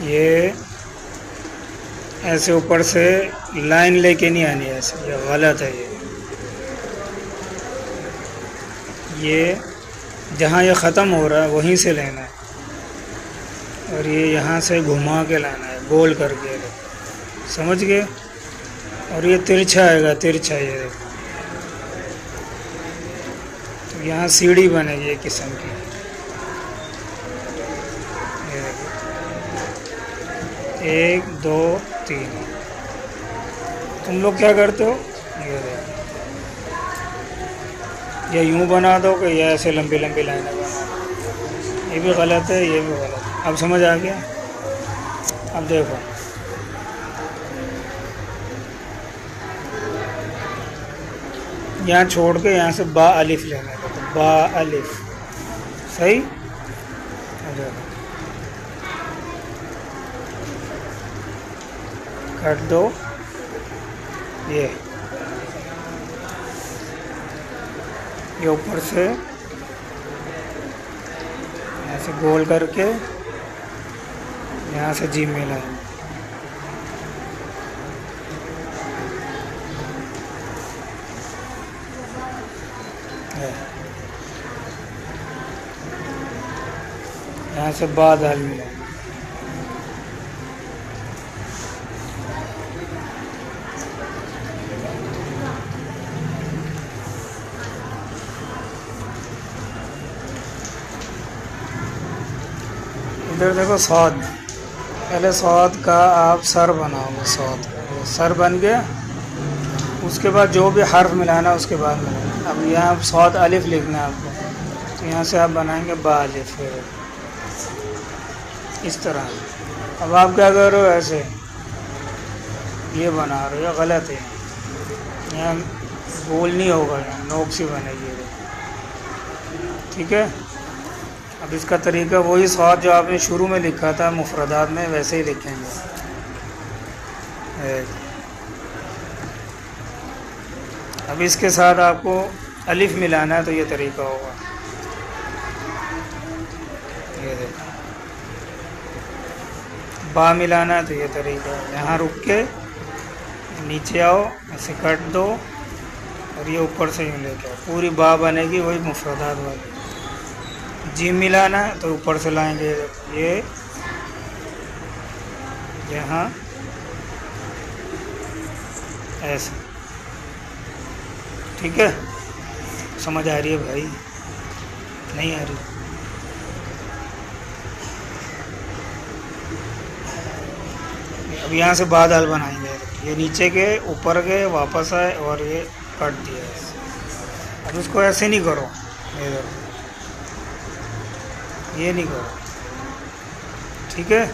ये ऐसे ऊपर से लाइन लेके नहीं आनी है, ऐसे ये गलत है। ये जहाँ ये ख़त्म हो रहा है वहीं से लेना है, और ये यहाँ से घुमा के लाना है, गोल करके। समझ गए? और ये तिरछा आएगा, तिरछा ये देखो, तो यहाँ सीढ़ी बनेगी एक किस्म की। ये देखो, 1 2 3। तुम लोग क्या करते हो? ये देखो, या यूँ बना दो कि या ऐसे लंबी लंबी लाइनें बना दो। ये भी गलत है, ये भी गलत है। अब समझ आ गया? अब देखो, यहाँ छोड़ के यहाँ से बा अलिफ लेना है, तो बा अलिफ। सही? काट दो ये ऊपर से ऐसे गोल करके यहाँ से जीम मिला है। यहाँ से बाद हल मिला। इधर देखो सौद, पहले सौद का आप सर बनाओगे, सौद सर बन गया। उसके बाद जो भी हर्फ मिलाना उसके बाद मिलाना। अब यहाँ सौद अलिफ लिखना है आपको, तो यहाँ से आप बनाएंगे बा अलिफ, इस तरह। अब आप क्या कर रहे हो? ऐसे ये बना रहे हो, गलत है। यहाँ गोल नहीं होगा, यहाँ नोक सी बनेगी। ठीक है? अब इसका तरीका वही सौद जो आपने शुरू में लिखा था मुफरदात में, वैसे ही लिखेंगे। अब इसके साथ आपको अलिफ मिलाना है, तो ये तरीका होगा। ये देखो, बा मिलाना है, तो ये तरीका है। यहाँ रुक के नीचे आओ, ऐसे काट दो, और ये ऊपर से यूँ लेके आओ, पूरी बा बनेगी वही मुफरदात वाली। जीम मिलाना है, तो ऊपर से लाएंगे ये यहाँ ऐसे। ठीक है? समझ आ रही है भाई? नहीं आ रही? अब यहाँ से बाद हल बनाएंगे। ये नीचे के ऊपर के वापस आए और ये काट दिया ऐसे। अब इसको ऐसे नहीं करो, ये नहीं करो। ठीक है?